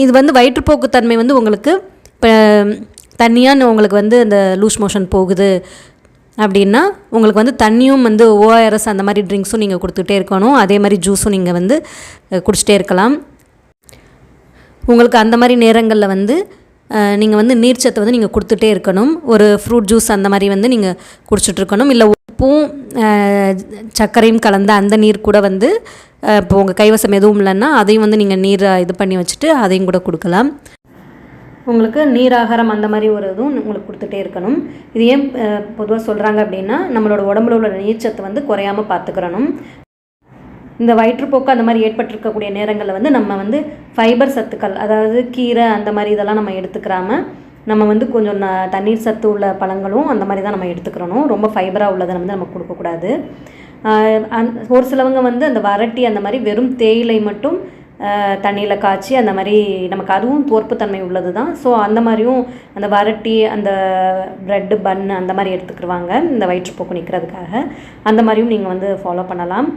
இது வந்து வயிற்றுப்போக்கு தன்மை வந்து உங்களுக்கு இப்போ தண்ணியாக உங்களுக்கு வந்து அந்த லூஸ் மோஷன் போகுது அப்படின்னா உங்களுக்கு வந்து தண்ணியும் வந்து ஓஆர்எஸ் அந்த மாதிரி ட்ரிங்க்ஸும் நீங்கள் கொடுத்துட்டே இருக்கணும். அதே மாதிரி ஜூஸும் நீங்கள் வந்து குடிச்சிட்டே இருக்கலாம். உங்களுக்கு அந்த மாதிரி நேரங்களில் வந்து நீங்கள் வந்து நீர்ச்சத்தை வந்து நீங்கள் கொடுத்துட்டே இருக்கணும். ஒரு ஃப்ரூட் ஜூஸ் அந்த மாதிரி வந்து நீங்கள் குடிச்சிட்ருக்கணும். இல்லை உப்பும் சர்க்கரையும் கலந்த அந்த நீர் கூட வந்து இப்போ உங்கள் கைவசம் எதுவும் இல்லைன்னா அதையும் வந்து நீங்கள் நீரை இது பண்ணி வச்சுட்டு அதையும் கூட கொடுக்கலாம். உங்களுக்கு நீராகாரம் அந்த மாதிரி ஒரு இதுவும் உங்களுக்கு கொடுத்துட்டே இருக்கணும். இது ஏன் பொதுவாக சொல்கிறாங்க அப்படின்னா நம்மளோட உடம்புல உள்ள நீர்ச்சத்தை வந்து குறையாமல் பார்த்துக்கிறணும். இந்த வயிற்றுப்போக்கு அந்த மாதிரி ஏற்பட்டிருக்கக்கூடிய நேரங்களில் வந்து நம்ம வந்து ஃபைபர் சத்துக்கள், அதாவது கீரை அந்த மாதிரி இதெல்லாம் நம்ம எடுத்துக்கிறாமல் நம்ம வந்து கொஞ்சம் தண்ணீர் சத்து உள்ள பழங்களும் அந்த மாதிரி தான் நம்ம எடுத்துக்கிறணும். ரொம்ப ஃபைபராக உள்ளதை வந்து நம்ம கொடுக்கக்கூடாது. ஒரு சிலவங்க வந்து அந்த வரட்டி அந்த மாதிரி வெறும் தேயிலை மட்டும் தண்ணியில் காய்ச்சி அந்த மாதிரி நமக்கு அதுவும் தோற்புத்தன்மை உள்ளது தான். ஸோ அந்த மாதிரியும் அந்த வரட்டி அந்த ப்ரெட்டு பன்னு அந்த மாதிரி எடுத்துக்கிடுவாங்க இந்த வயிற்றுப்போக்கு நிற்கிறதுக்காக. அந்த மாதிரியும் நீங்கள் வந்து ஃபாலோ பண்ணலாம்.